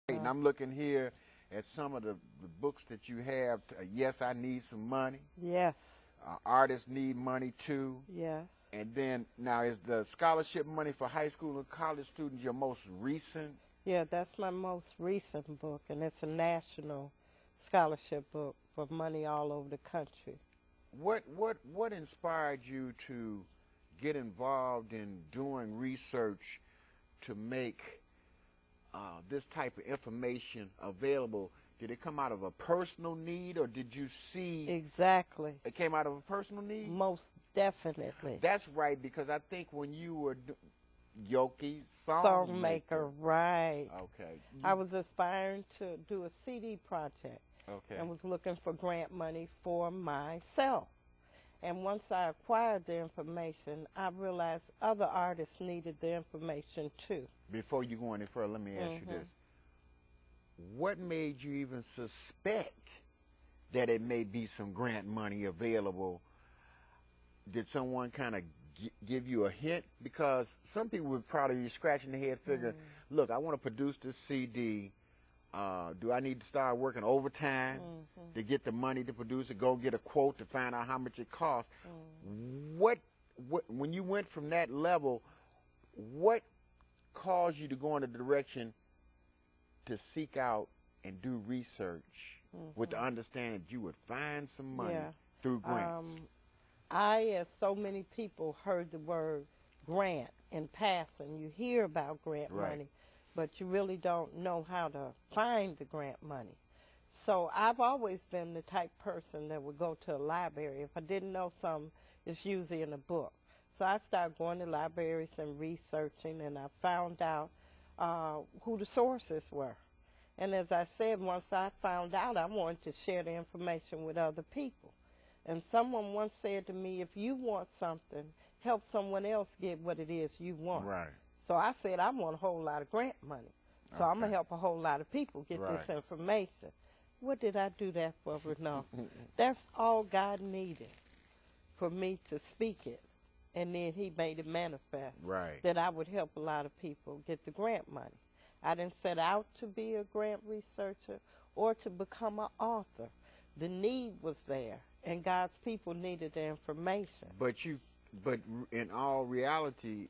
And I'm looking here at some of the books that you have. Yes, I Need Some Money. Yes. Artists Need Money Too. Yes. And then, now, is the scholarship money for high school and college students your most recent? Yeah, that's my most recent book, and it's a national scholarship book for money all over the country. What inspired you to get involved in doing research to make this type of information available? Did it come out of a personal need, or did you see... Exactly. It came out of a personal need? Most definitely. That's right, because I think when you were Yoki, Songmaker, right. Okay. I was aspiring to do a CD project. Okay. And was looking for grant money for myself. And once I acquired the information, I realized other artists needed the information too. Before you go any further, let me ask you this. What made you even suspect that it may be some grant money available? Did someone kind of give you a hint? Because some people would probably be scratching their head figuring, look, I want to produce this CD. Do I need to start working overtime to get the money to produce it, go get a quote to find out how much it costs? When you went from that level, what caused you to go in the direction to seek out and do research with the understanding that you would find some money through grants? I, as so many people, heard the word grant in passing. You hear about grant money, but you really don't know how to find the grant money. So I've always been the type person that would go to a library. If I didn't know something, it's usually in a book. So I started going to libraries and researching, and I found out who the sources were. And as I said, once I found out, I wanted to share the information with other people. And someone once said to me, if you want something, help someone else get what it is you want. Right. So I said, I want a whole lot of grant money. So I'm going to help a whole lot of people get this information. What did I do that for, Renaud? That's all God needed for me to speak it. And then he made it manifest that I would help a lot of people get the grant money. I didn't set out to be a grant researcher or to become an author. The need was there, and God's people needed the information. But in all reality,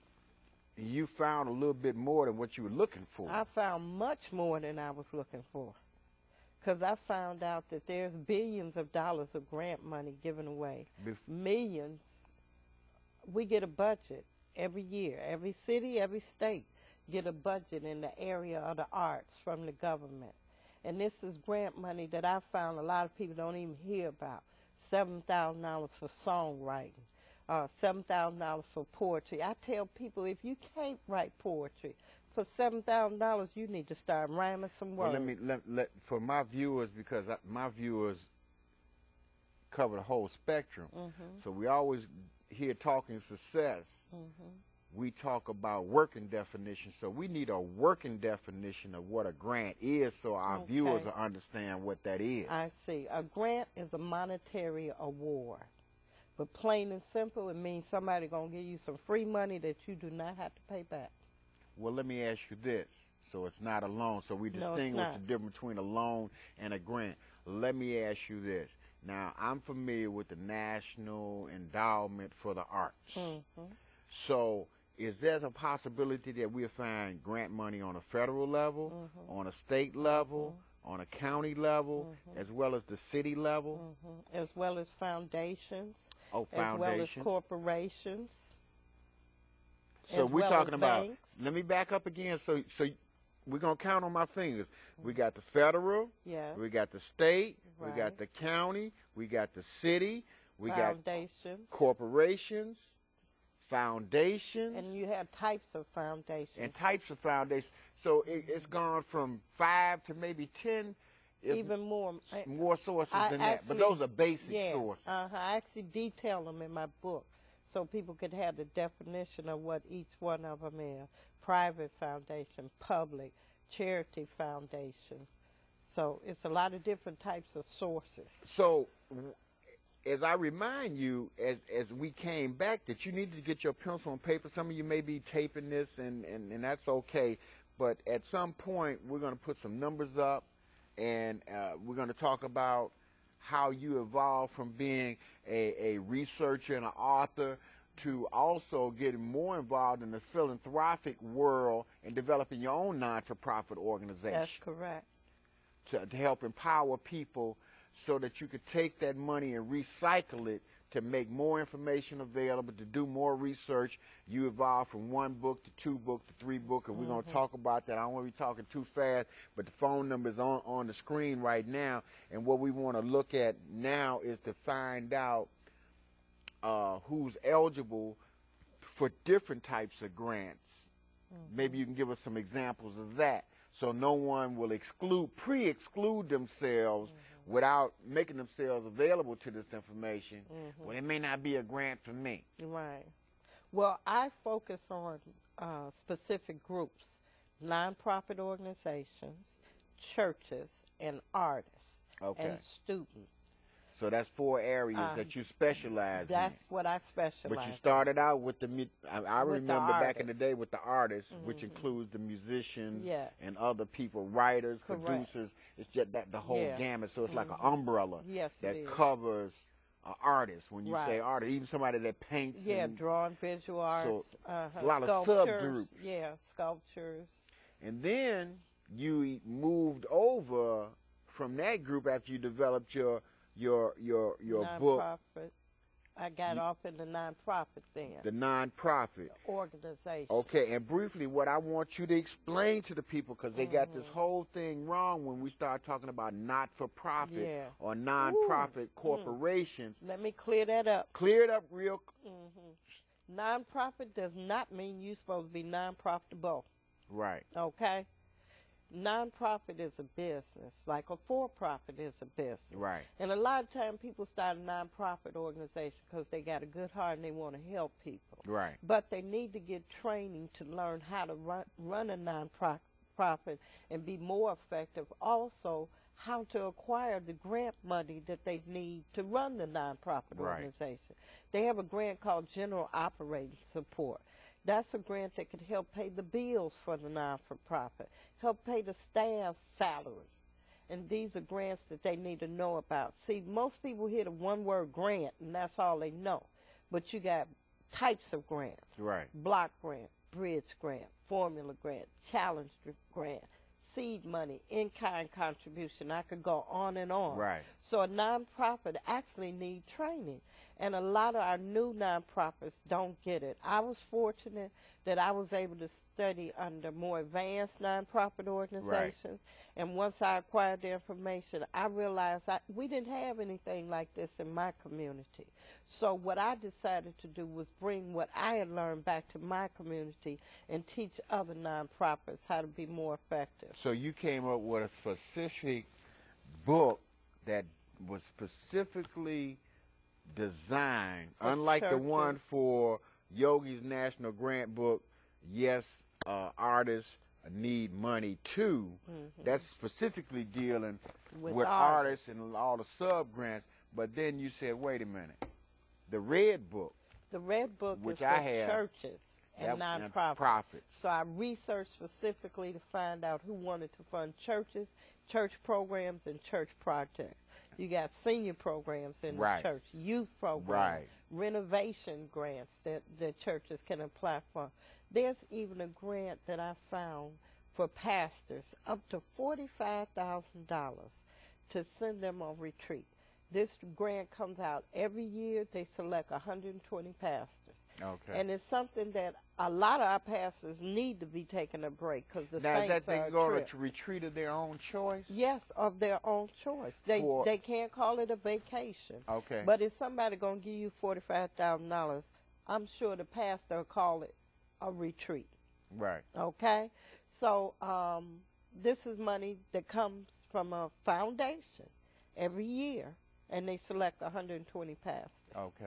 you found a little bit more than what you were looking for. I found much more than I was looking for, because I found out that there's billions of dollars of grant money given away. Millions. We get a budget every year. Every city, every state get a budget in the area of the arts from the government. And this is grant money that I found a lot of people don't even hear about. $7,000 for songwriting. $7,000 for poetry. I tell people, if you can't write poetry, for $7,000, you need to start rhyming some words. Well, for my viewers, because my viewers cover the whole spectrum, so we always hear talking success. We talk about working definition, so we need a working definition of what a grant is so our viewers will understand what that is. I see. A grant is a monetary award. But plain and simple, it means somebody going to give you some free money that you do not have to pay back. Well, let me ask you this. So it's not a loan. So we distinguish the difference between a loan and a grant. Let me ask you this. Now, I'm familiar with the National Endowment for the Arts. So is there a possibility that we'll find grant money on a federal level, on a state level, on a county level, as well as the city level? As well as foundations. Oh, foundations. As well as corporations. So we're talking about, let me back up again. So we're going to count on my fingers. We got the federal, we got the state, we got the county, we got the city, we got corporations, foundations. And you have types of foundations. And types of foundations. So it's gone from 5 to maybe 10. Even more. More sources than that. But those are basic sources. I actually detail them in my book so people could have the definition of what each one of them is. Private foundation, public, charity foundation. So it's a lot of different types of sources. So as I remind you, as we came back, that you needed to get your pencil and paper. Some of you may be taping this, and that's okay. But at some point, we're going to put some numbers up, and we're going to talk about how you evolved from being a researcher and an author to also getting more involved in the philanthropic world and developing your own non-for-profit organization. That's correct. To help empower people so that you could take that money and recycle it to make more information available, to do more research. You evolved from 1 book to 2 book to 3 book, and we're going to talk about that. I don't want to be talking too fast, but the phone number is on the screen right now, and what we want to look at now is to find out who's eligible for different types of grants. Maybe you can give us some examples of that, so no one will pre-exclude themselves without making themselves available to this information. Well, it may not be a grant for me. Right. Well, I focus on specific groups, nonprofit organizations, churches, and artists, and students. So that's 4 areas that you specialize in. That's what I specialize in. But you started out with I remember back in the artists. day with the artists, which includes the musicians and other people, writers, producers. It's just that the whole gamut. So it's like an umbrella that covers artists. When you say artist, even somebody that paints. Yeah, drawing, visual arts. So a lot of subgroups. Yeah, sculptures. And then you moved over from that group after you developed your book. I got off in the nonprofit then. The nonprofit organization. Okay, and briefly, what I want you to explain to the people, because they got this whole thing wrong when we start talking about not-for-profit or nonprofit corporations. Let me clear that up. Clear it up real. Nonprofit does not mean you're supposed to be non-profitable. Right. Okay? Nonprofit is a business, like a for-profit is a business. Right. And a lot of times people start a nonprofit organization because they got a good heart and they want to help people. Right. But they need to get training to learn how to run a nonprofit and be more effective. Also, how to acquire the grant money that they need to run the nonprofit organization. They have a grant called General Operating Support. That's a grant that could help pay the bills for the non-for-profit, help pay the staff's salary. And these are grants that they need to know about. See, most people hear the one word grant, and that's all they know. But you got types of grants. Right. Block grant, bridge grant, formula grant, challenge grant, seed money, in-kind contribution. I could go on and on. Right. So a nonprofit actually needs training. And a lot of our new nonprofits don't get it. I was fortunate that I was able to study under more advanced nonprofit organizations. And once I acquired the information, I realized we didn't have anything like this in my community. So what I decided to do was bring what I had learned back to my community and teach other nonprofits how to be more effective. So you came up with a specific book that was specifically designed, for unlike churches. The one for Yokis National Grant Book, yes, artists need money too. That's specifically dealing with artists and all the sub-grants. But then you said, wait a minute, the Red Book. The Red Book which is for churches and nonprofits. So I researched specifically to find out who wanted to fund churches, church programs, and church projects. You got senior programs in the church, youth programs, renovation grants that the churches can apply for. There's even a grant that I found for pastors, up to $45,000 to send them on retreat. This grant comes out every year. They select 120 pastors. Okay. And it's something that a lot of our pastors need to be taking a break because the now, saints is that they are go to retreat of their own choice? Yes, of their own choice. They can't call it a vacation. Okay. But if somebody going to give you $45,000, I'm sure the pastor will call it a retreat. Right. Okay? So this is money that comes from a foundation every year, and they select 120 pastors. Okay.